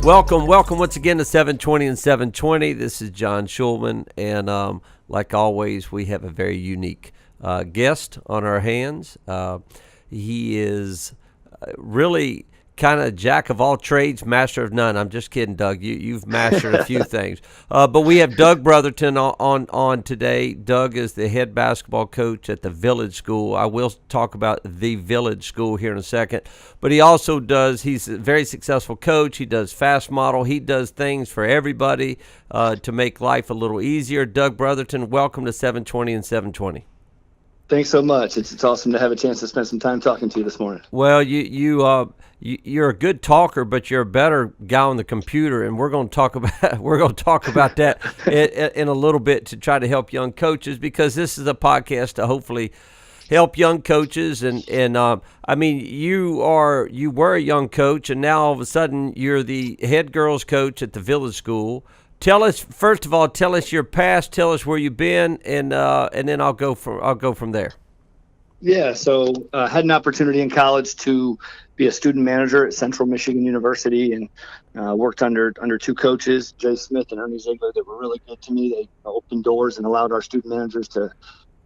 Welcome once again to 720 and 720. This is John Schulman, and like always, we have a very unique guest on our hands. He is really kind of jack of all trades, master of none. I'm just kidding, Doug. You've mastered a few things. But we have Doug Brotherton on today. Doug is the head basketball coach at the Village School. I will talk about the Village School here in a second. But he also he's a very successful coach. He does FastModel. He does things for everybody to make life a little easier. Doug Brotherton, welcome to 720 and 720. Thanks so much. It's awesome to have a chance to spend some time talking to you this morning. Well, you're a good talker, but you're a better guy on the computer, and we're going to talk about that in a little bit to try to help young coaches, because this is a podcast to hopefully help young coaches. And I mean, you were a young coach, and now all of a sudden you're the head girls coach at the Village School. First of all, tell us your past, tell us where you've been, and then I'll go from there. Yeah, so I had an opportunity in college to be a student manager at Central Michigan University, and worked under two coaches, Jay Smith and Ernie Ziegler, that were really good to me. They opened doors and allowed our student managers to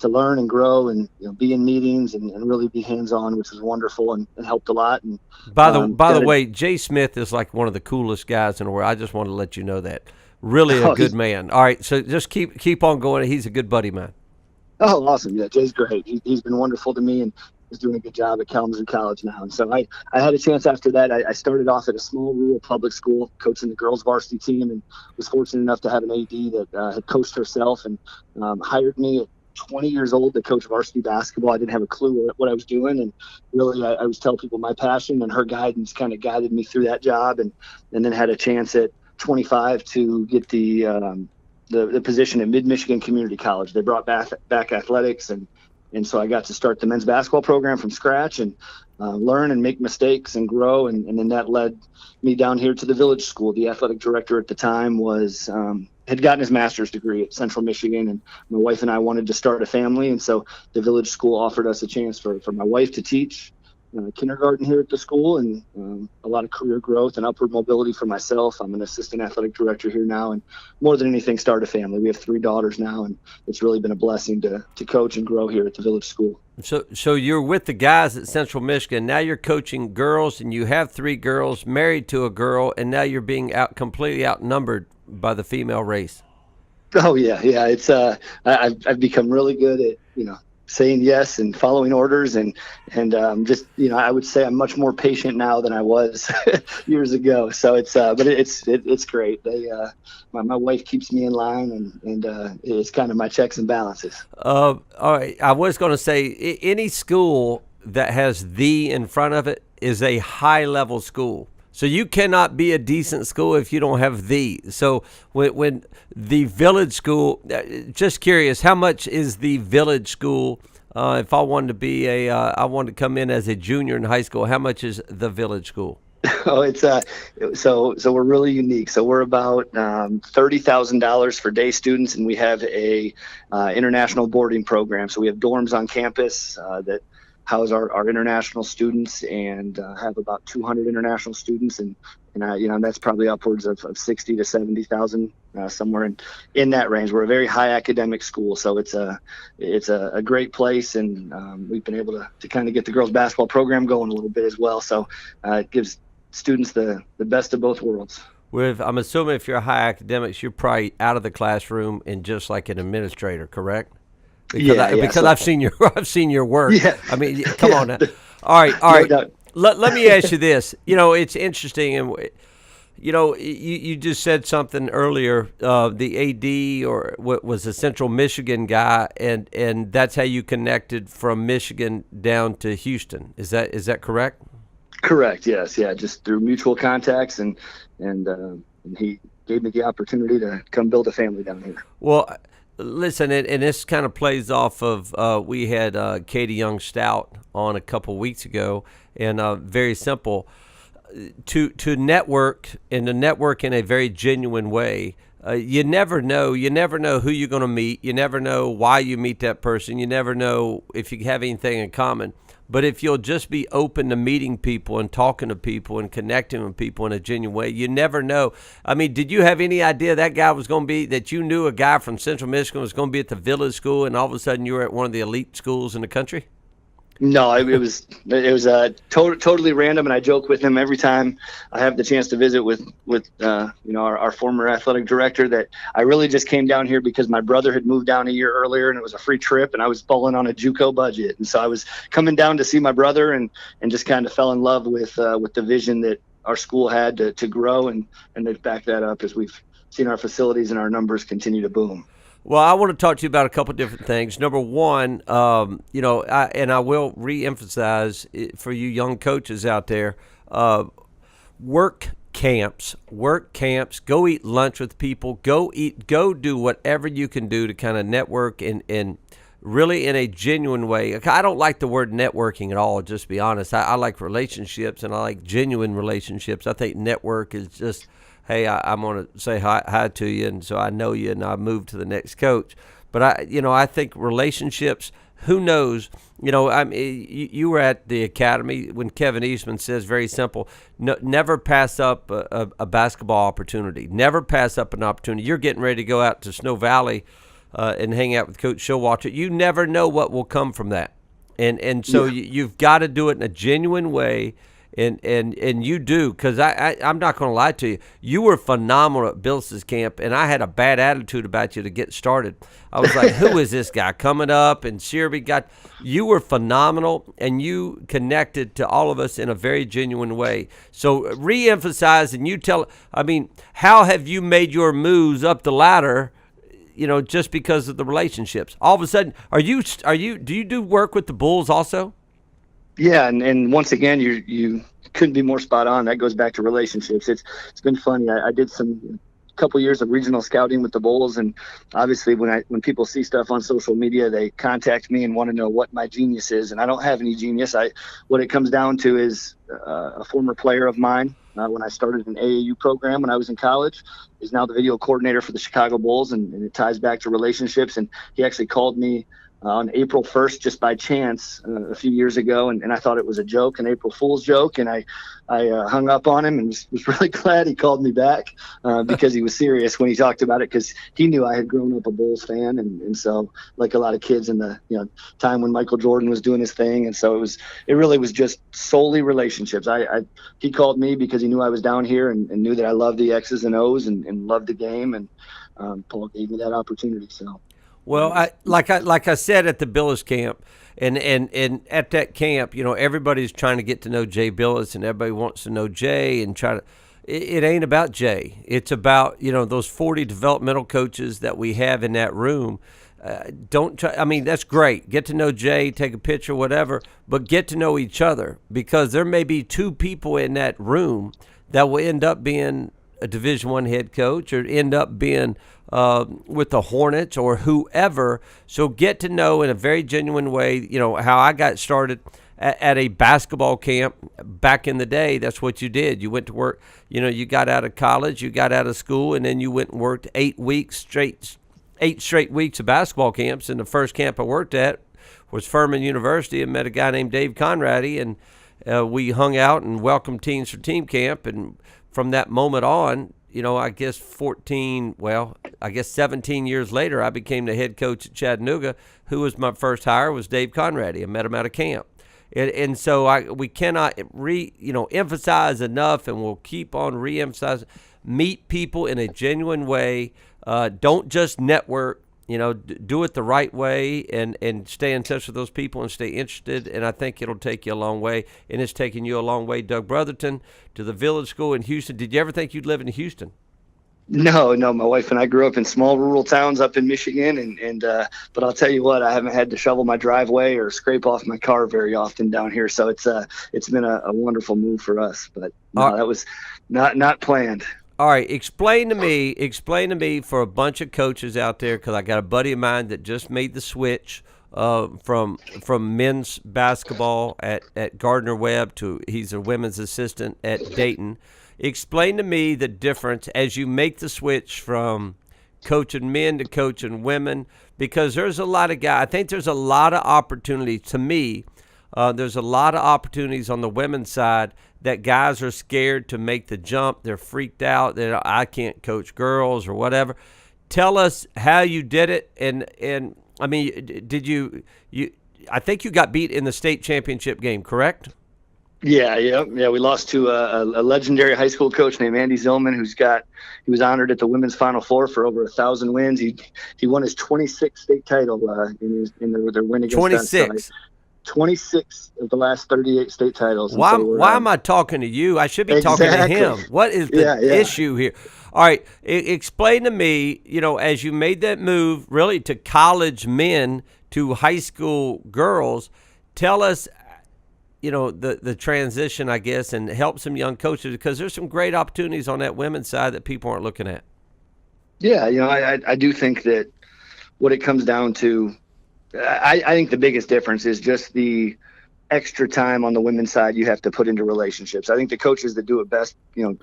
learn and grow and be in meetings and really be hands-on, which was wonderful and helped a lot. And by the way, Jay Smith is like one of the coolest guys in the world. I just wanted to let you know that. Really a good man. All right, so just keep on going. He's a good buddy of mine. Oh, awesome. Yeah, Jay's great. He's been wonderful to me and is doing a good job at Kalamazoo College now. And so I had a chance after that. I started off at a small rural public school coaching the girls varsity team, and was fortunate enough to have an AD that had coached herself and hired me at 20 years old to coach varsity basketball. I didn't have a clue what I was doing, and really I was telling people my passion, and her guidance kind of guided me through that job, and then had a chance at 25 to get the position at Mid-Michigan Community College. They brought back athletics, and so I got to start the men's basketball program from scratch and learn and make mistakes and grow, and then that led me down here to the Village School. The athletic director at the time had gotten his master's degree at Central Michigan, and my wife and I wanted to start a family, and so the Village School offered us a chance for my wife to teach kindergarten here at the school, and a lot of career growth and upward mobility for myself. I'm an assistant athletic director here now, and more than anything, start a family. We have 3 daughters now, and it's really been a blessing to coach and grow here at the Village School. So you're with the guys at Central Michigan. Now you're coaching girls, and you have 3 girls, married to a girl, and now you're being completely outnumbered by the female race. Oh yeah. It's I've become really good at saying yes and following orders, and just I would say I'm much more patient now than I was years ago. So but it's great. My wife keeps me in line, and it's kind of my checks and balances. All right, I was going to say any school that has "the" in front of it is a high level school. So you cannot be a decent school if you don't have "the." So when the Village School, just curious, how much is the Village School? If I wanted to I wanted to come in as a junior in high school, how much is the Village School? Oh, it's so we're really unique. So we're about $30,000 for day students, and we have a international boarding program. So we have dorms on campus that house our international students, and have about 200 international students, and that's probably upwards of 60 to 70,000, somewhere in that range. We're a very high academic school, so it's a great place, and we've been able to kind of get the girls basketball program going a little bit as well. So it gives students the best of both worlds. I'm assuming if you're high academics, you're probably out of the classroom and just like an administrator, correct? Because I've seen your work. Yeah. I mean, come on now. All right. No, let me ask you this. It's interesting, and you just said something earlier. The AD or what was a Central Michigan guy, and that's how you connected from Michigan down to Houston. Is that correct? Correct. Yes. Yeah. Just through mutual contacts, and he gave me the opportunity to come build a family down here. Well, listen, and this kind of plays off of we had Katie Young Stout on a couple weeks ago, and very simple. to network and to network in a very genuine way. You never know. You never know who you're going to meet. You never know why you meet that person. You never know if you have anything in common. But if you'll just be open to meeting people and talking to people and connecting with people in a genuine way, you never know. I mean, did you have any idea that guy was going to be, that you knew a guy from Central Michigan was going to be at the Village School, and all of a sudden you were at one of the elite schools in the country? No, it was totally random, and I joke with him every time I have the chance to visit with our former athletic director, that I really just came down here because my brother had moved down a year earlier, and it was a free trip, and I was balling on a JUCO budget, and so I was coming down to see my brother, and just kind of fell in love with the vision that our school had to grow, and they've backed that up as we've seen our facilities and our numbers continue to boom. Well, I want to talk to you about a couple of different things. Number one, I will reemphasize it for you young coaches out there, work camps, go eat lunch with people, go do whatever you can do to kind of network and really in a genuine way. I don't like the word networking at all, just to be honest. I like relationships, and I like genuine relationships. I think network is just, hey, I'm going to say hi to you, and so I know you, and I move to the next coach. But I think relationships, who knows? You were at the academy when Kevin Eastman says, very simple, never pass up a basketball opportunity. Never pass up an opportunity. You're getting ready to go out to Snow Valley and hang out with Coach Showalter. You never know what will come from that, and so you've got to do it in a genuine way. And you do, because I'm not going to lie to you. You were phenomenal at Bill's camp, and I had a bad attitude about you to get started. I was like, who is this guy coming up? And Shearby you were phenomenal, and you connected to all of us in a very genuine way. So reemphasize, and you tell, how have you made your moves up the ladder, just because of the relationships? All of a sudden, do you do work with the Bulls also? Yeah, and once again, you couldn't be more spot on. That goes back to relationships. It's been funny. I did some couple years of regional scouting with the Bulls, and obviously when people see stuff on social media, they contact me and want to know what my genius is, and I don't have any genius. What it comes down to is a former player of mine when I started an AAU program when I was in college is now the video coordinator for the Chicago Bulls, and it ties back to relationships. And he actually called me on April 1st, just by chance, a few years ago, and I thought it was a joke, an April Fool's joke, and I hung up on him, and was really glad he called me back because he was serious when he talked about it, because he knew I had grown up a Bulls fan, and so, like a lot of kids in the time when Michael Jordan was doing his thing, and so it really was just solely relationships. He called me because he knew I was down here and knew that I loved the X's and O's and loved the game, and Paul gave me that opportunity. So. Well, like I said at the Billis camp, and at that camp, everybody's trying to get to know Jay Billis, and everybody wants to know Jay and try to. It ain't about Jay. It's about those 40 developmental coaches that we have in that room. Don't try. That's great. Get to know Jay, take a picture, whatever, but get to know each other, because there may be two people in that room that will end up being a Division I head coach, or end up being with the Hornets or whoever. So get to know in a very genuine way, how I got started at a basketball camp back in the day. That's what you did. You went to work, you got out of college, you got out of school, and then you went and worked 8 straight weeks of basketball camps. And the first camp I worked at was Furman University, and met a guy named Dave Conrady, and we hung out and welcomed teams for team camp. And from that moment on, I guess 17 years later, I became the head coach at Chattanooga. Who was my first hire was Dave Conrady. I met him at a camp. And so we cannot emphasize enough, and we'll keep on re-emphasizing, meet people in a genuine way. Don't just network, do it the right way, and stay in touch with those people and stay interested. And I think it'll take you a long way. And it's taking you a long way, Doug Brotherton, to the Village School in Houston. Did you ever think you'd live in Houston? No. My wife and I grew up in small rural towns up in Michigan, but I'll tell you what, I haven't had to shovel my driveway or scrape off my car very often down here. So it's been a wonderful move for us. But no, that was not planned. All right, explain to me for a bunch of coaches out there, because I got a buddy of mine that just made the switch from men's basketball at Gardner Webb to he's a women's assistant at Dayton. Explain to me the difference as you make the switch from coaching men to coaching women, because there's a lot of guys. I think there's a lot of opportunity to me. There's a lot of opportunities on the women's side that guys are scared to make the jump. They're freaked out that I can't coach girls or whatever. Tell us how you did it, and I mean, did you? I think you got beat in the state championship game, correct? Yeah. We lost to a legendary high school coach named Andy Zillman, he was honored at the women's Final Four for over 1,000 wins. He won his 26th state title in their win against 26. 26 of the last 38 state titles. Why am I talking to you? I should be exactly. talking to him. What is the issue here? All right, explain to me, as you made that move really to college men to high school girls, tell us, the transition, I guess, and help some young coaches, because there's some great opportunities on that women's side that people aren't looking at. Yeah, I do think that what it comes down to, I think the biggest difference is just the extra time on the women's side you have to put into relationships. I think the coaches that do it best,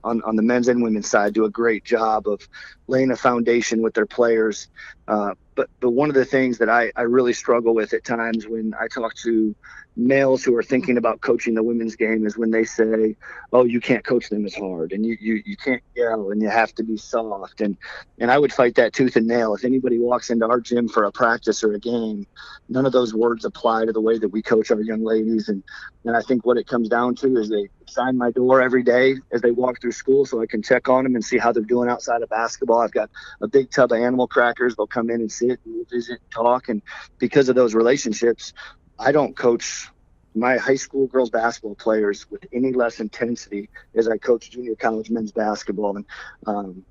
on the men's and women's side, do a great job of laying a foundation with their players. But one of the things that I really struggle with at times when I talk to males who are thinking about coaching the women's game is when they say, oh, you can't coach them as hard, and you can't yell, and you have to be soft. And I would fight that tooth and nail. If anybody walks into our gym for a practice or a game, none of those words apply to the way that we coach our young ladies. And I think what it comes down to is they sign my door every day as they walk through school so I can check on them and see how they're doing outside of basketball. I've got a big tub of animal crackers. They'll come in and sit and we'll visit and talk. And because of those relationships, I don't coach my high school girls basketball players with any less intensity as I coach junior college men's basketball. And,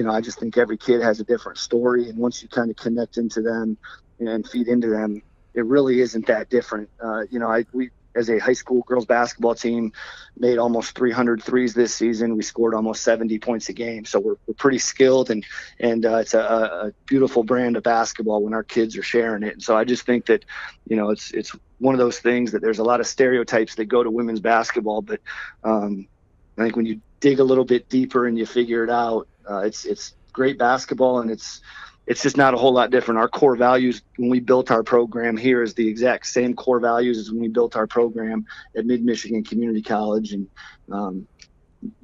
I just think every kid has a different story. And once you kind of connect into them and feed into them, it really isn't that different. We, as a high school girls basketball team, made almost 300 threes this season. We scored almost 70 points a game. So we're pretty skilled, and it's a beautiful brand of basketball when our kids are sharing it. And so I just think that, it's one of those things that there's a lot of stereotypes that go to women's basketball. But I think when you dig a little bit deeper and you figure it out, it's great basketball, and it's just not a whole lot different. Our core values when we built our program here is the exact same core values as when we built our program at Mid-Michigan Community College. And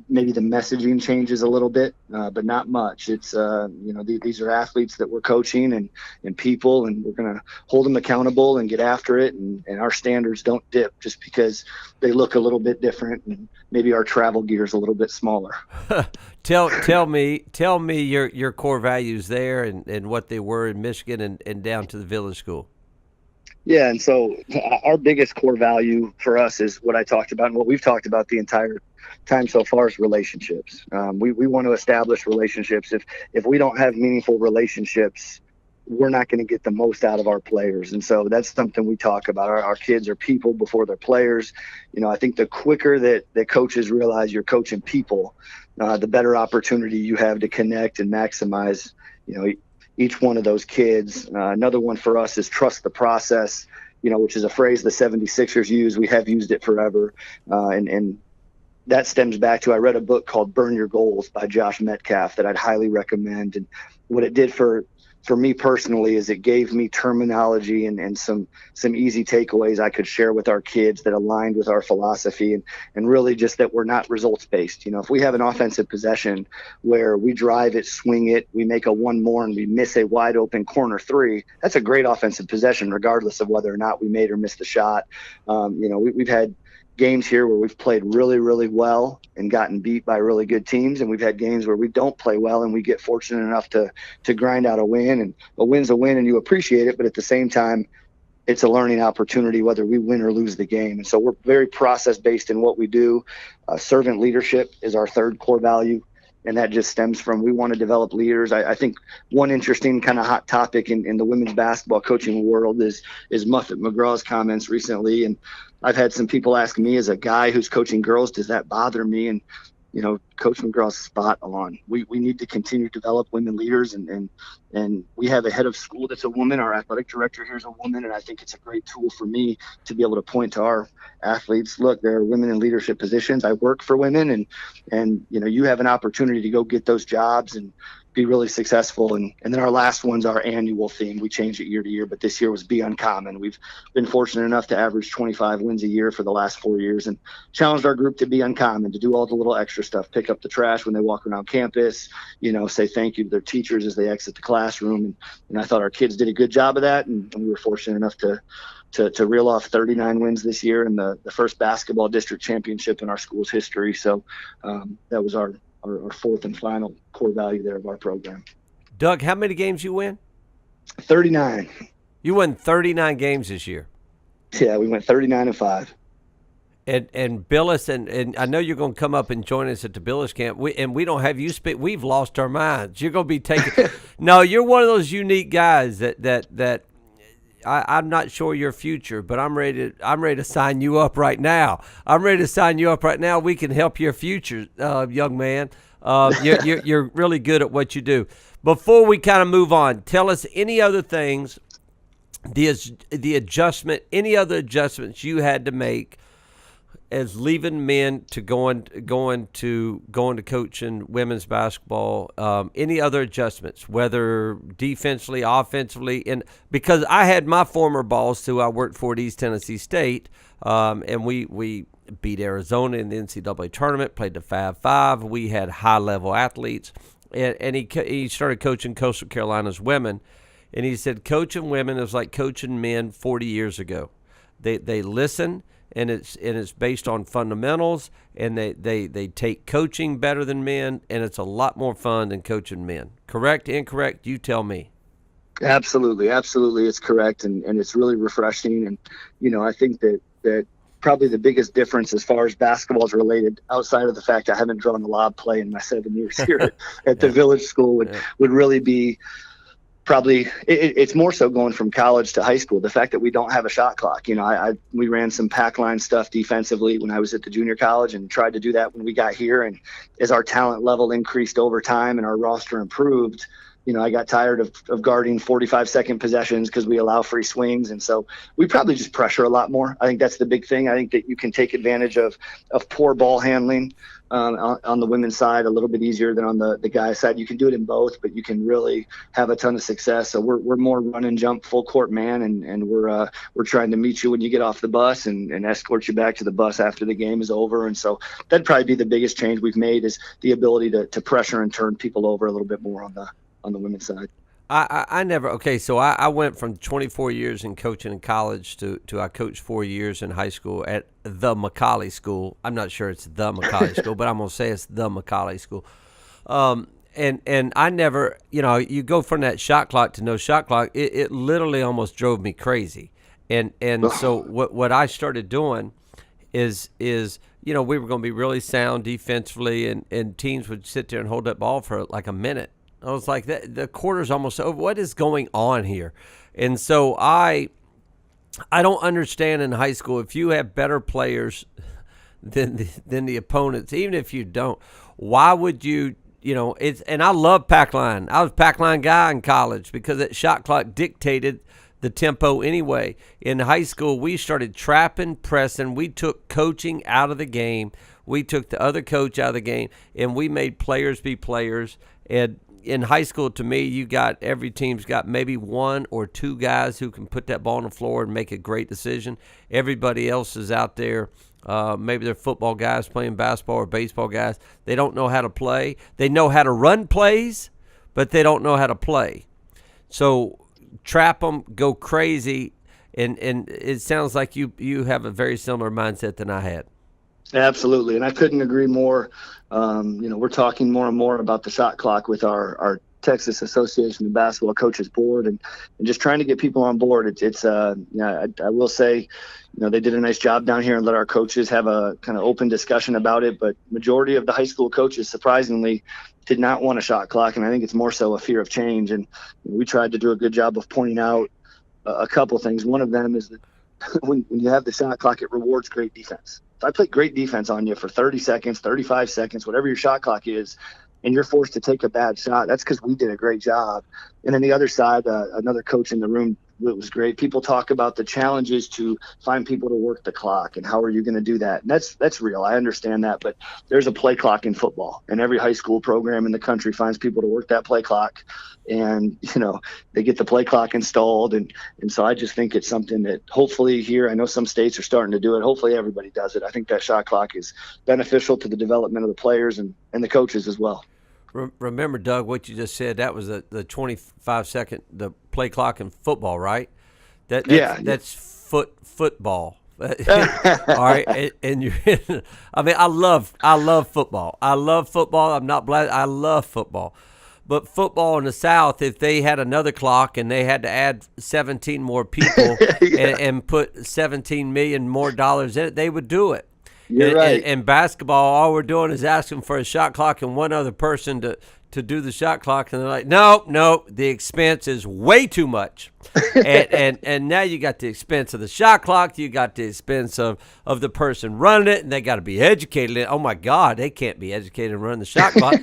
maybe the messaging changes a little bit, but not much. It's, these are athletes that we're coaching and people, and we're going to hold them accountable and get after it. And our standards don't dip just because they look a little bit different and maybe our travel gear is a little bit smaller. Tell me your core values there and what they were in Michigan and down to the Village School. Yeah, and so our biggest core value for us is what I talked about and what we've talked about the entire time so far is relationships. We want to establish relationships. If we don't have meaningful relationships, we're not going to get the most out of our players. And so that's something we talk about. Our kids are people before they're players. I think the quicker that coaches realize you're coaching people, the better opportunity you have to connect and maximize, each one of those kids. Another one for us is trust the process, which is a phrase the 76ers use. We have used it forever. And that stems back to, I read a book called Burn Your Goals by Josh Metcalf that I'd highly recommend. And what it did for me personally is it gave me terminology and some easy takeaways I could share with our kids that aligned with our philosophy and really just that we're not results based. If we have an offensive possession where we drive it, swing it, we make a one more and we miss a wide open corner three, that's a great offensive possession regardless of whether or not we made or missed the shot. We've had games here where we've played really, really well and gotten beat by really good teams. And we've had games where we don't play well and we get fortunate enough to grind out a win. And a win's a win and you appreciate it. But at the same time, it's a learning opportunity whether we win or lose the game. And so we're very process based in what we do. Servant leadership is our third core value. And that just stems from, we want to develop leaders. I think one interesting kind of hot topic in the women's basketball coaching world is Muffet McGraw's comments recently. And I've had some people ask me, as a guy who's coaching girls, does that bother me? And, Coach McGraw's spot on. We need to continue to develop women leaders. And And we have a head of school that's a woman. Our athletic director here is a woman, and I think it's a great tool for me to be able to point to our athletes. Look, there are women in leadership positions. I work for women, and you have an opportunity to go get those jobs and be really successful. And then our last one's our annual theme. We change it year to year, but this year was Be Uncommon. We've been fortunate enough to average 25 wins a year for the last 4 years, and challenged our group to be uncommon, to do all the little extra stuff, pick up the trash when they walk around campus, say thank you to their teachers as they exit the classroom. And I thought our kids did a good job of that, and we were fortunate enough to reel off 39 wins this year and the first basketball district championship in our school's history. So that was our fourth and final core value there of our program. Doug, how many games you win? 39. You won 39 games this year. Yeah, we went 39-5. And Billis, and I know you're going to come up and join us at the Billis camp. We don't have you speak. We've lost our minds. You're going to be taking. No, you're one of those unique guys that I'm not sure your future, but I'm ready to sign you up right now. We can help your future, young man. You're really good at what you do. Before we kind of move on, tell us any other things, the adjustment, any other adjustments you had to make as leaving men to going to coaching women's basketball. Any other adjustments, whether defensively, offensively, and because I had my former boss who I worked for at East Tennessee State, and we beat Arizona in the NCAA tournament, played the Fab Five. We had high level athletes, and he started coaching Coastal Carolina's women, and he said coaching women is like coaching men 40 years ago. They listen. And it's based on fundamentals, and they take coaching better than men, and it's a lot more fun than coaching men. Correct, incorrect? You tell me. Absolutely, it's correct, and it's really refreshing. And I think that probably the biggest difference as far as basketball is related, outside of the fact I haven't drawn a lob play in my 7 years here at the Village School, would really be. Probably it's more so going from college to high school. The fact that we don't have a shot clock. We ran some pack line stuff defensively when I was at the junior college and tried to do that when we got here. And as our talent level increased over time and our roster improved, I got tired of guarding 45-second possessions because we allow free swings. And so we probably just pressure a lot more. I think that's the big thing. I think that you can take advantage of poor ball handling on the women's side a little bit easier than on the guys' side. You can do it in both, but you can really have a ton of success. So we're more run and jump full court man, and we're trying to meet you when you get off the bus and escort you back to the bus after the game is over. And so that'd probably be the biggest change we've made, is the ability to pressure and turn people over a little bit more on the women's side. So I went from 24 years in coaching in college to I coached 4 years in high school at the Macaulay School. I'm not sure it's the Macaulay School, but I'm going to say it's the Macaulay School. And I never, you go from that shot clock to no shot clock, it literally almost drove me crazy. And so what I started doing is we were going to be really sound defensively, and teams would sit there and hold that ball for like a minute. I was like, the quarter's almost over. What is going on here? And so I don't understand in high school, if you have better players than the opponents, even if you don't, why would you, and I love pack line. I was a pack line guy in college because that shot clock dictated the tempo anyway. In high school, we started trapping, pressing. We took coaching out of the game. We took the other coach out of the game, and we made players be players. And in high school, to me, every team's got maybe one or two guys who can put that ball on the floor and make a great decision. Everybody else is out there. Maybe they're football guys playing basketball or baseball guys. They don't know how to play. They know how to run plays, but they don't know how to play. So trap them, go crazy, and it sounds like you have a very similar mindset than I had. Absolutely, and I couldn't agree more. We're talking more and more about the shot clock with our Texas Association of Basketball Coaches Board, and just trying to get people on board. I will say, they did a nice job down here and let our coaches have a kind of open discussion about it. But majority of the high school coaches, surprisingly, did not want a shot clock, and I think it's more so a fear of change. And we tried to do a good job of pointing out a couple things. One of them is that when you have the shot clock, it rewards great defense. If I play great defense on you for 30 seconds, 35 seconds, whatever your shot clock is, and you're forced to take a bad shot, that's because we did a great job. And then the other side, another coach in the room, it was great. People talk about the challenges to find people to work the clock and how are you going to do that? And that's real. I understand that, but there's a play clock in football, and every high school program in the country finds people to work that play clock, and they get the play clock installed. And so I just think it's something that hopefully here, I know some states are starting to do it. Hopefully everybody does it. I think that shot clock is beneficial to the development of the players and the coaches as well. Remember, Doug, what you just said, that was the 25-second, the play clock in football, right? That's football. All right, and you're I mean, I love football. I love football. I'm not black. I love football. But football in the South, if they had another clock and they had to add 17 more people and put $17 million more dollars in it, they would do it. You're right. And basketball, all we're doing is asking for a shot clock and one other person to do the shot clock, and they're like, no, the expense is way too much. and now you got the expense of the shot clock, you got the expense of the person running it, and they got to be educated. Oh my God, they can't be educated and run the shot clock.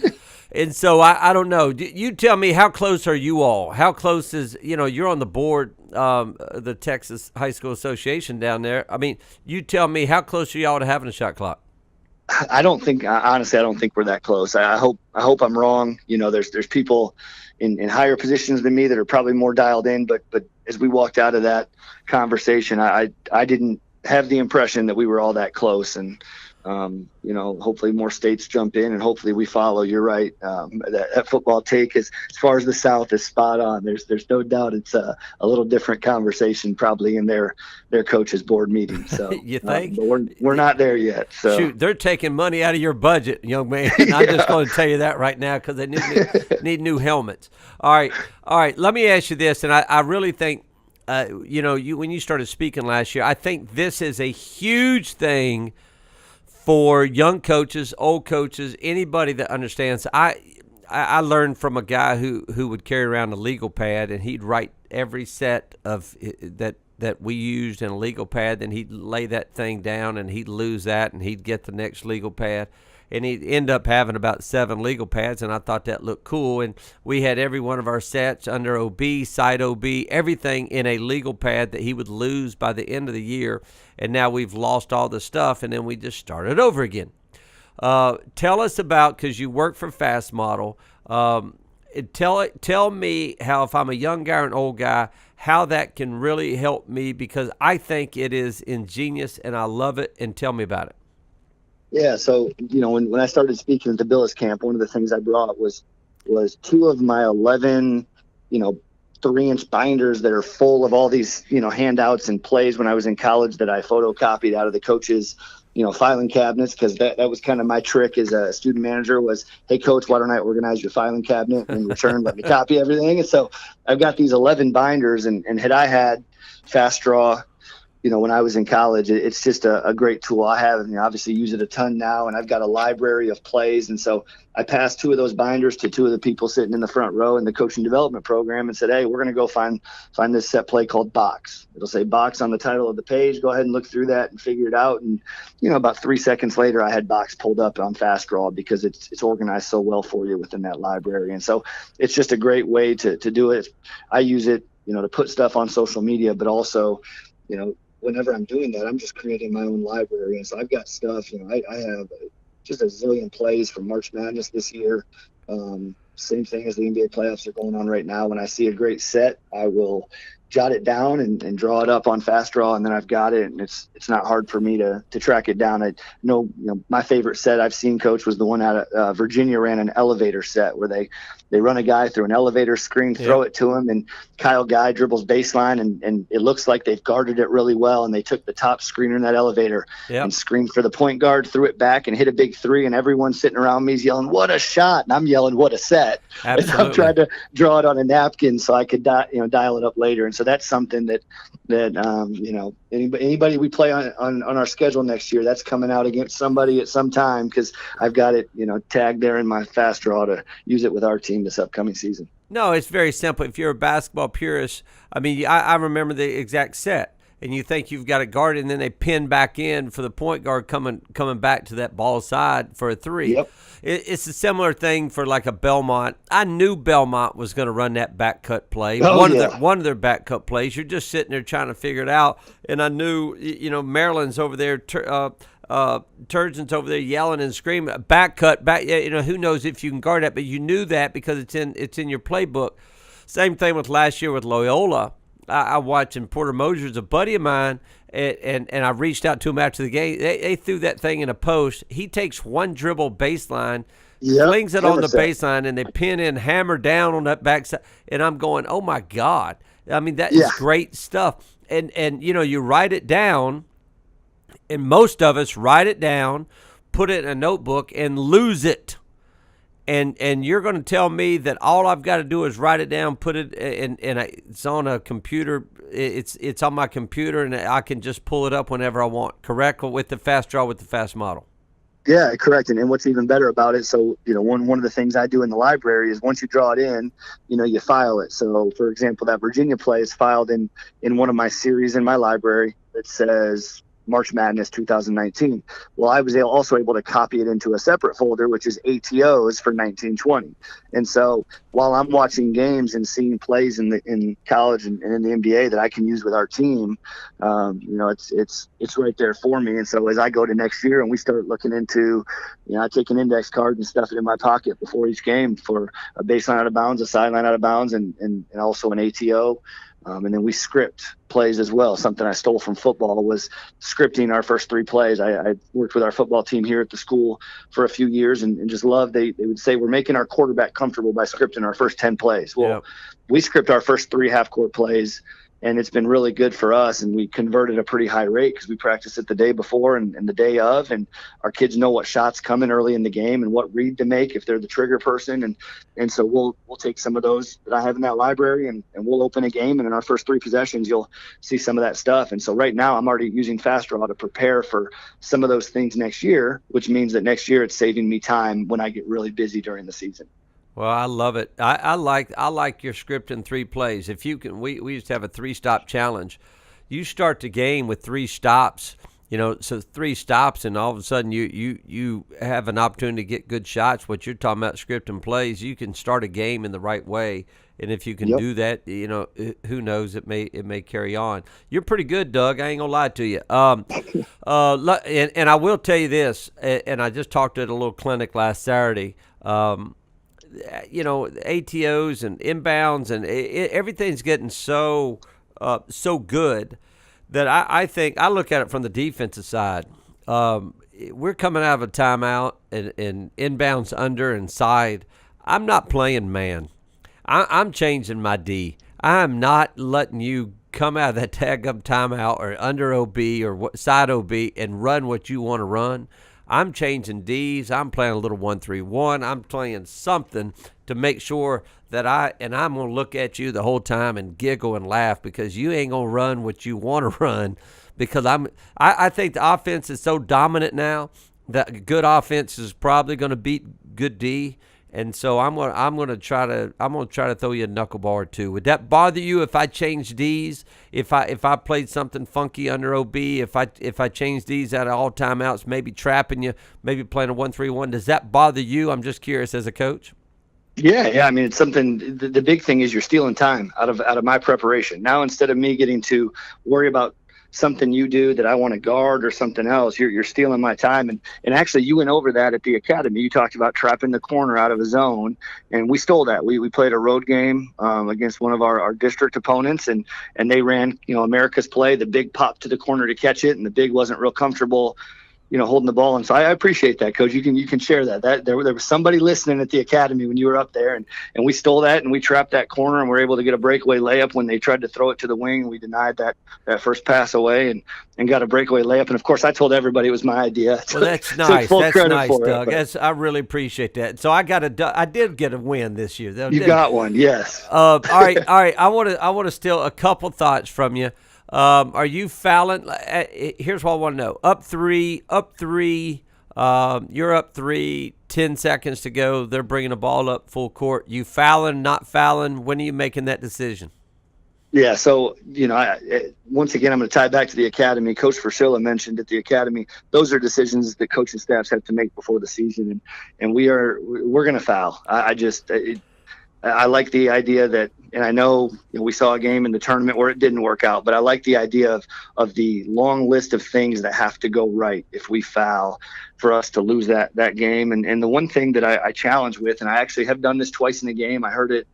And so I don't know. You tell me, how close are you all? How close is, you're on the board, the Texas High School Association down there. I mean, you tell me, how close are y'all to having a shot clock? Honestly, I don't think we're that close. I hope I'm wrong. There's people in higher positions than me that are probably more dialed in, but as we walked out of that conversation, I didn't have the impression that we were all that close. And hopefully more states jump in and hopefully we follow. You're right. That football take as far as the South is spot on. There's no doubt it's a little different conversation probably in their coaches board meeting. So you think? But we're not there yet. So shoot, they're taking money out of your budget, young man. I'm just going to tell you that right now because they need new helmets. All right. Let me ask you this, and I really think, when you started speaking last year, I think this is a huge thing for young coaches, old coaches, anybody that understands. I learned from a guy who would carry around a legal pad, and he'd write every set of that we used in a legal pad. Then he'd lay that thing down, and he'd lose that, and he'd get the next legal pad, and he'd end up having about 7 legal pads. And I thought that looked cool. And we had every one of our sets under OB, side OB, everything in a legal pad that he would lose by the end of the year. And now we've lost all the stuff, and then we just started over again. Tell us about, because you work for FastModel, tell me how, if I'm a young guy or an old guy, how that can really help me, because I think it is ingenious and I love it. And tell me about it. Yeah, so when I started speaking at the Billis camp, one of the things I brought was 2 of my 11 3-inch binders that are full of all these handouts and plays when I was in college that I photocopied out of the coaches filing cabinets, because that was kind of my trick as a student manager was, hey coach, why don't I organize your filing cabinet, and in return let me copy everything. And so I've got these 11 binders, and had I had Fast Draw when I was in college, it's just a great tool. I have, obviously use it a ton now, and I've got a library of plays. And so I passed 2 of those binders to 2 of the people sitting in the front row in the coaching development program and said, hey, we're going to go find this set play called box. It'll say box on the title of the page. Go ahead and look through that and figure it out. And, about 3 seconds later, I had box pulled up on Fast Draw because it's organized so well for you within that library. And so it's just a great way to do it. I use it, to put stuff on social media, but also, whenever I'm doing that, I'm just creating my own library. And so I've got stuff, I have just a zillion plays from March Madness this year. Same thing as the NBA playoffs are going on right now. When I see a great set, I will jot it down and draw it up on Fast Draw, and then I've got it, and it's not hard for me to track it down. I know, my favorite set I've seen, Coach, was the one out of Virginia ran an elevator set where they run a guy through an elevator screen, throw it to him, and Kyle Guy dribbles baseline, and it looks like they've guarded it really well, and they took the top screener in that elevator and screened for the point guard, threw it back, and hit a big 3, and everyone sitting around me is yelling, what a shot, and I'm yelling, what a set. Absolutely. And I'm trying to draw it on a napkin so I could dial it up later. And so that's something that anybody we play on our schedule next year, that's coming out against somebody at some time, because I've got it tagged there in my Fast Draw to use it with our team this upcoming season. No, it's very simple. If you're a basketball purist, I mean, I remember the exact set. and you think you've got it guarded, and then they pin back in for the point guard coming back to that ball side for a three. Yep. It's a similar thing for like a Belmont. I knew Belmont was going to run that back cut play. Oh, One of their back cut plays. You're just sitting there trying to figure it out. And I knew, Maryland's over there, Turgeon's over there yelling and screaming, back cut, back. Who knows if you can guard that? But you knew that because it's in your playbook. Same thing with last year with Loyola. I watched, and Porter Mosier's a buddy of mine, and I reached out to him after the game. They threw that thing in a post. He takes one dribble baseline, flings it on the baseline, and they pin in, hammer down on that backside. And I'm going, oh, my God. I mean, that is great stuff. And you write it down, and most of us write it down, put it in a notebook, and lose it. And you're going to tell me that all I've got to do is write it down, put it in, and it's on a computer. It's on my computer, and I can just pull it up whenever I want. Correct? With the fast draw, with the fast model. Yeah, correct. And what's even better about it, so one of the things I do in the library is once you draw it in, you file it. So for example, that Virginia play is filed in one of my series in my library that says March Madness 2019. Well, I was also able to copy it into a separate folder, which is ATOs for 1920. And so while I'm watching games and seeing plays in college and in the NBA that I can use with our team, it's right there for me. And so as I go to next year and we start looking into, I take an index card and stuff it in my pocket before each game for a baseline out of bounds, a sideline out of bounds, and also an ATO. And then we script plays as well. Something I stole from football was scripting our first three plays. I worked with our football team here at the school for a few years and just loved, they would say, we're making our quarterback comfortable by scripting our first 10 plays. Well, we script our first three half-court plays, and it's been really good for us. And we converted a pretty high rate because we practice it the day before and the day of. And our kids know what shots coming early in the game and what read to make if they're the trigger person. And so we'll take some of those that I have in that library and we'll open a game. And in our first three possessions, you'll see some of that stuff. And so right now I'm already using Fast Draw to prepare for some of those things next year, which means that next year it's saving me time when I get really busy during the season. Well, I love it. I like your script in three plays. If you can, we used to have a 3-stop challenge. You start the game with 3 stops, so 3 stops, and all of a sudden you have an opportunity to get good shots. What you're talking about, scripting plays, you can start a game in the right way, and if you can do that, who knows, it may carry on. You're pretty good, Doug. I ain't gonna lie to you. And I will tell you this, and I just talked at a little clinic last Saturday. ATOs and inbounds and everything's getting so good that I think I look at it from the defensive side. We're coming out of a timeout and inbounds under and side. I'm not playing man. I'm changing my D. I'm not letting you come out of that tag-up timeout or under OB or side OB and run what you want to run. I'm changing D's. I'm playing a little 1-3-1. I'm playing something to make sure that I'm going to look at you the whole time and giggle and laugh because you ain't going to run what you want to run because I think the offense is so dominant now that good offense is probably going to beat good D. And so I'm gonna try to throw you a knuckleball or two. Would that bother you if I changed D's? If I played something funky under OB? If I changed D's out of all timeouts, maybe trapping you, maybe playing a 1-3-1? Does that bother you? I'm just curious as a coach. Yeah. I mean, it's something. The big thing is you're stealing time out of my preparation. Now instead of me getting to worry about something you do that I want to guard or something else, you're stealing my time. And actually you went over that at the academy. You talked about trapping the corner out of a zone, and we stole that. We played a road game against one of our district opponents, and they ran, America's play, the big pop to the corner to catch it, and the big wasn't real comfortable holding the ball. And so I appreciate that, Coach. You can share that there was somebody listening at the academy when you were up there, and we stole that and we trapped that corner and were able to get a breakaway layup when they tried to throw it to the wing. We denied that first pass away and got a breakaway layup. And of course I told everybody it was my idea. Well, that's nice. That's nice, Doug. I really appreciate that. So I did get a win this year. You got one. Yes. All right. I want to steal a couple thoughts from you. Are you fouling? Here's what I want to know. Up three. You're up 3, 10 seconds to go. They're bringing the ball up full court. You fouling, not fouling? When are you making that decision? Yeah, so once again, I'm going to tie back to the academy. Coach Frasilla mentioned at the academy, those are decisions that coaching staffs have to make before the season, and we're going to foul. I like the idea that, and I know, we saw a game in the tournament where it didn't work out, but I like the idea of the long list of things that have to go right if we foul for us to lose that game. And the one thing that I challenge with, and I actually have done this twice in a game. I heard it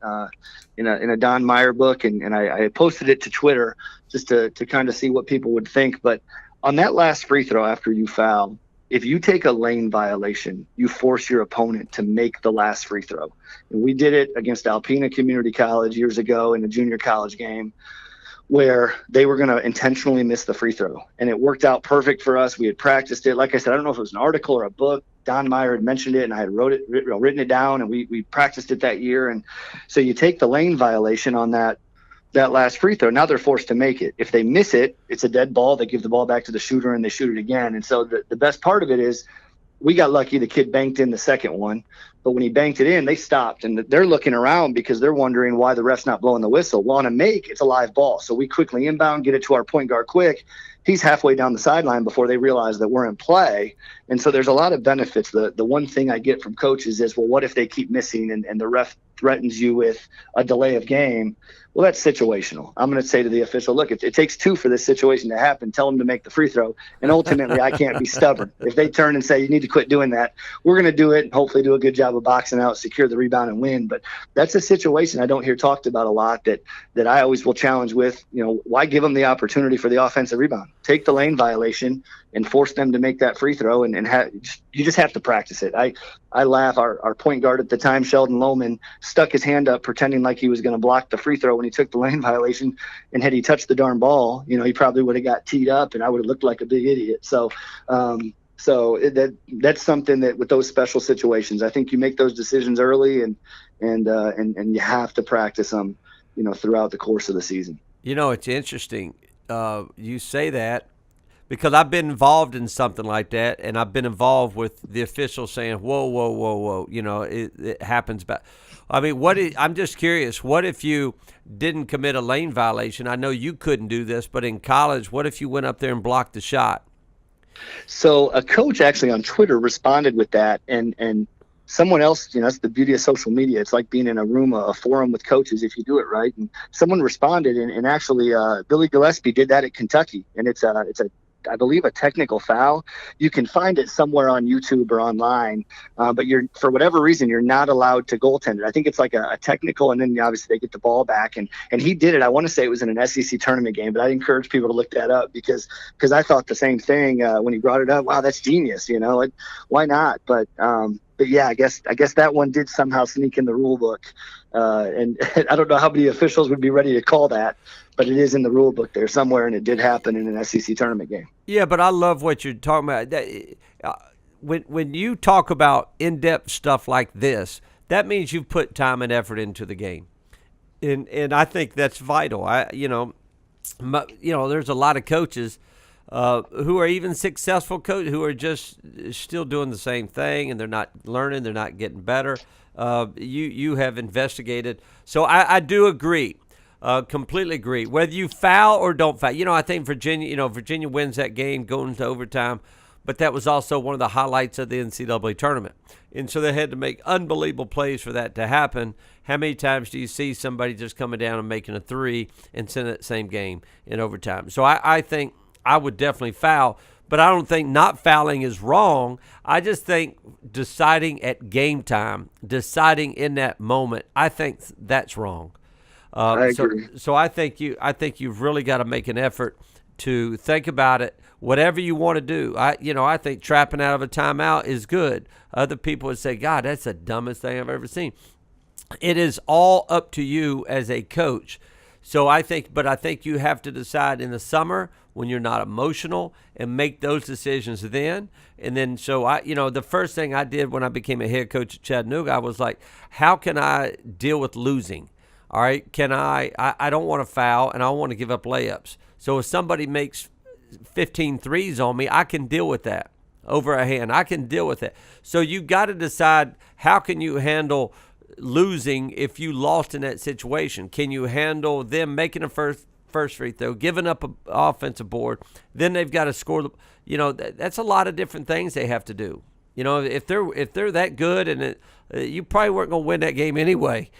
in a Don Meyer book, and I posted it to Twitter just to kind of see what people would think. But on that last free throw after you foul, if you take a lane violation, you force your opponent to make the last free throw. And we did it against Alpena Community College years ago in a junior college game where they were going to intentionally miss the free throw. And it worked out perfect for us. We had practiced it. Like I said, I don't know if it was an article or a book. Don Meyer had mentioned it, and I had written it down, and we practiced it that year. And so you take the lane violation on that last free throw. Now they're forced to make it. If they miss it, it's a dead ball. They give the ball back to the shooter and they shoot it again. And so the best part of it is we got lucky. The kid banked in the second one, but when he banked it in, they stopped and they're looking around because they're wondering why the ref's not blowing the whistle. Well, on a make, it's a live ball. So we quickly inbound, get it to our point guard quick. He's halfway down the sideline before they realize that we're in play. And so there's a lot of benefits. The one thing I get from coaches is, well, what if they keep missing and the ref threatens you with a delay of game? Well, that's situational. I'm going to say to the official, look, it takes two for this situation to happen. Tell them to make the free throw. And ultimately, I can't be stubborn. If they turn and say, you need to quit doing that, we're going to do it and hopefully do a good job of boxing out, secure the rebound, and win. But that's a situation I don't hear talked about a lot that I always will challenge with, why give them the opportunity for the offensive rebound? Take the lane violation and force them to make that free throw, and you just have to practice it. I laugh. Our point guard at the time, Sheldon Lohman, stuck his hand up pretending like he was going to block the free throw when he took the lane violation, and had he touched the darn ball, he probably would have got teed up, and I would have looked like a big idiot. So that's something that with those special situations, I think you make those decisions early, and you have to practice them, throughout the course of the season. It's interesting. You say that, because I've been involved in something like that, and I've been involved with the officials saying, whoa, whoa, whoa, whoa, it happens. I'm just curious, what if you didn't commit a lane violation? I know you couldn't do this, but in college, what if you went up there and blocked the shot? So a coach actually on Twitter responded with that, and someone else, that's the beauty of social media. It's like being in a room, a forum with coaches if you do it right. And someone responded, and actually Billy Gillespie did that at Kentucky, and it's I believe a technical foul. You can find it somewhere on YouTube or online, but for whatever reason, you're not allowed to goaltend it. I think it's like a technical, and then obviously they get the ball back. And he did it. I want to say it was in an SEC tournament game, but I'd encourage people to look that up because I thought the same thing when he brought it up. Wow, that's genius. Why not? But yeah, I guess that one did somehow sneak in the rule book. And I don't know how many officials would be ready to call that, but it is in the rule book there somewhere, and it did happen in an SEC tournament game. Yeah, but I love what you're talking about. When you talk about in-depth stuff like this, that means you've put time and effort into the game, and I think that's vital. There's a lot of coaches who are even successful coaches who are just still doing the same thing, and they're not learning, they're not getting better. You have investigated. So I do agree, completely agree. Whether you foul or don't foul, I think Virginia wins that game going into overtime, but that was also one of the highlights of the NCAA tournament. And so they had to make unbelievable plays for that to happen. How many times do you see somebody just coming down and making a three and send that same game in overtime? So I think I would definitely foul. But I don't think not fouling is wrong. I just think deciding at game time, deciding in that moment, I think that's wrong. I agree. So I think you've really got to make an effort to think about it. Whatever you want to do, I think trapping out of a timeout is good. Other people would say, God, that's the dumbest thing I've ever seen. It is all up to you as a coach. So I think you have to decide in the summer when you're not emotional and make those decisions then. And then, so the first thing I did when I became a head coach at Chattanooga, I was like, how can I deal with losing? All right. I don't want to foul and I don't want to give up layups. So if somebody makes 15 threes on me, I can deal with that over a hand. I can deal with it. So you got to decide, how can you handle losing if you lost in that situation? Can you handle them making a first free throw, giving up an offensive board? Then they've got to score. That's a lot of different things they have to do. If they're that good, and you probably weren't going to win that game anyway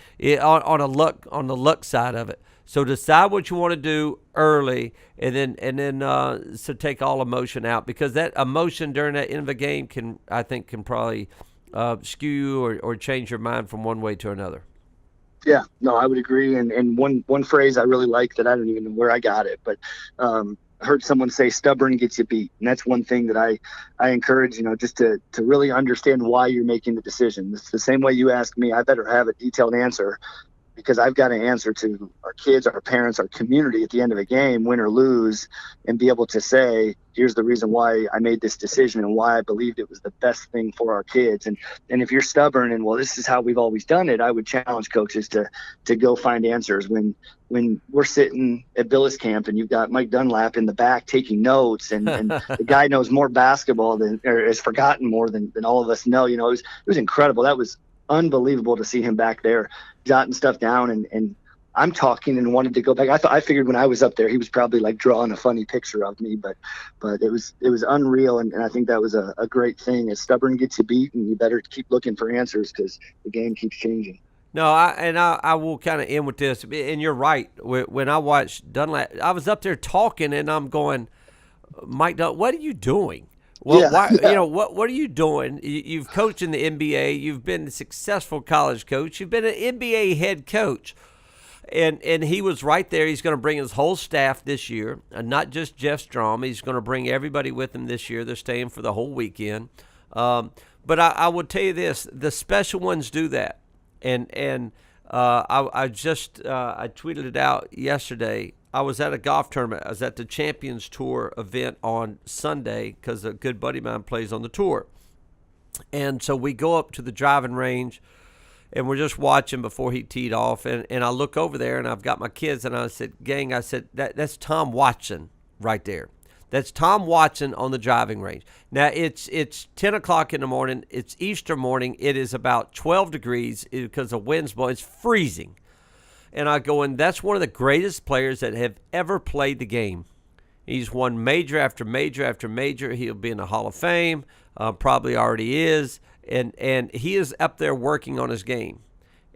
on the luck side of it. So decide what you want to do early, and then so take all emotion out, because that emotion during that end of a game can probably skew you or change your mind from one way to another. Yeah, no, I would agree. And one phrase I really like that I don't even know where I got it, but I heard someone say stubborn gets you beat. And that's one thing that I encourage, just to really understand why you're making the decision. It's the same way you ask me, I better have a detailed answer, because I've got to answer to our kids, our parents, our community at the end of a game, win or lose, and be able to say, here's the reason why I made this decision and why I believed it was the best thing for our kids. And if you're stubborn and, well, this is how we've always done it, I would challenge coaches to go find answers. When we're sitting at Billis camp and you've got Mike Dunlap in the back taking notes, and the guy knows more basketball or has forgotten more than all of us know, it was incredible. That was unbelievable to see him back there jotting stuff down, and I'm talking and wanted to go back. I figured when I was up there, he was probably like drawing a funny picture of me, but it was unreal. And I think that was a great thing. As stubborn gets you beat, and you better keep looking for answers, because the game keeps changing. No, I will kind of end with this. And you're right. When I watched Dunlap, I was up there talking, and I'm going, Mike, what are you doing? Well, yeah. What are you doing? You've coached in the NBA. You've been a successful college coach. You've been an NBA head coach. And he was right there. He's going to bring his whole staff this year, not just Jeff Strom. He's going to bring everybody with him this year. They're staying for the whole weekend. But I would tell you this: the special ones do that. And I tweeted it out yesterday. I was at a golf tournament. I was at the Champions Tour event on Sunday, because a good buddy of mine plays on the tour. And so we go up to the driving range, and we're just watching before he teed off. And I look over there, and I've got my kids, and I said, gang, that's Tom Watson right there. That's Tom Watson on the driving range. Now, it's 10 o'clock in the morning. It's Easter morning. It is about 12 degrees because the wind's blowing. It's freezing. And I go, and that's one of the greatest players that have ever played the game. He's won major after major after major. He'll be in the Hall of Fame, probably already is. And he is up there working on his game.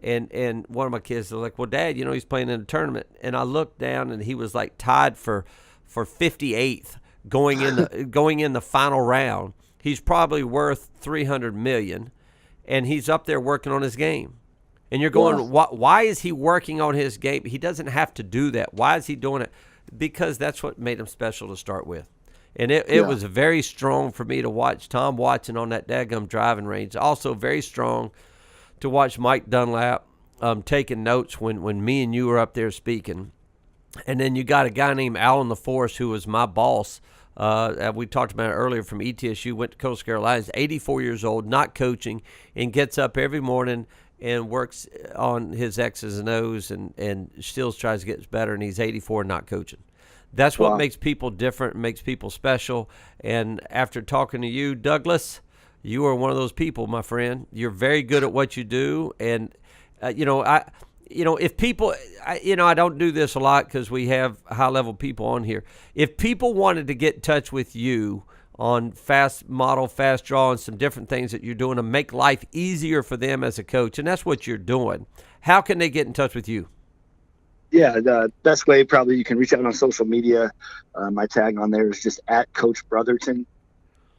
And one of my kids are like, well, Dad, he's playing in a tournament. And I looked down, and he was like tied for 58th going in the final round. He's probably worth $300 million, and he's up there working on his game. And you're going, why is he working on his game? He doesn't have to do that. Why is he doing it? Because that's what made him special to start with. And it was very strong for me to watch Tom Watson on that daggum driving range. Also very strong to watch Mike Dunlap taking notes when me and you were up there speaking. And then you got a guy named Alan LaForce, who was my boss. We talked about it earlier, from ETSU, went to Coastal Carolina. He's 84 years old, not coaching, and gets up every morning and works on his X's and O's and still tries to get better, and he's 84 and not coaching. That's what makes people different, makes people special. And after talking to you, Douglas, you are one of those people, my friend. You're very good at what you do. And, if people, I don't do this a lot because we have high-level people on here. If people wanted to get in touch with you on fast model, fast draw, and some different things that you're doing to make life easier for them as a coach, and that's what you're doing, how can they get in touch with you? Yeah, the best way, probably, you can reach out on social media. My tag on there is just at Coach Brotherton.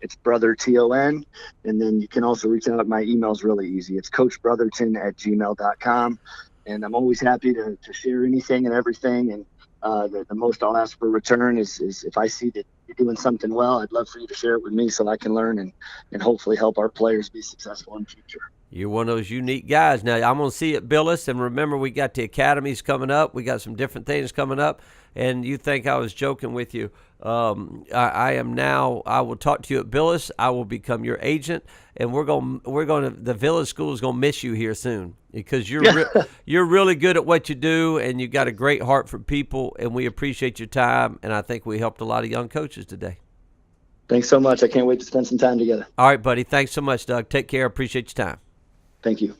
It's Brother TON. And then you can also reach out. My email's really easy. It's coachbrotherton@gmail.com. And I'm always happy to share anything and everything. And the most I'll ask for return is if I see that you're doing something well, I'd love for you to share it with me so I can learn and hopefully help our players be successful in the future. You're one of those unique guys. Now, I'm going to see you at Billis, and remember, we got the academies coming up. We got some different things coming up, and you think I was joking with you. I am now. I will talk to you at Billis. I will become your agent, and the Village School is going to miss you here soon because you're really good at what you do, and you got a great heart for people, and we appreciate your time, and I think we helped a lot of young coaches today. Thanks so much. I can't wait to spend some time together. All right, buddy. Thanks so much, Doug. Take care. Appreciate your time. Thank you.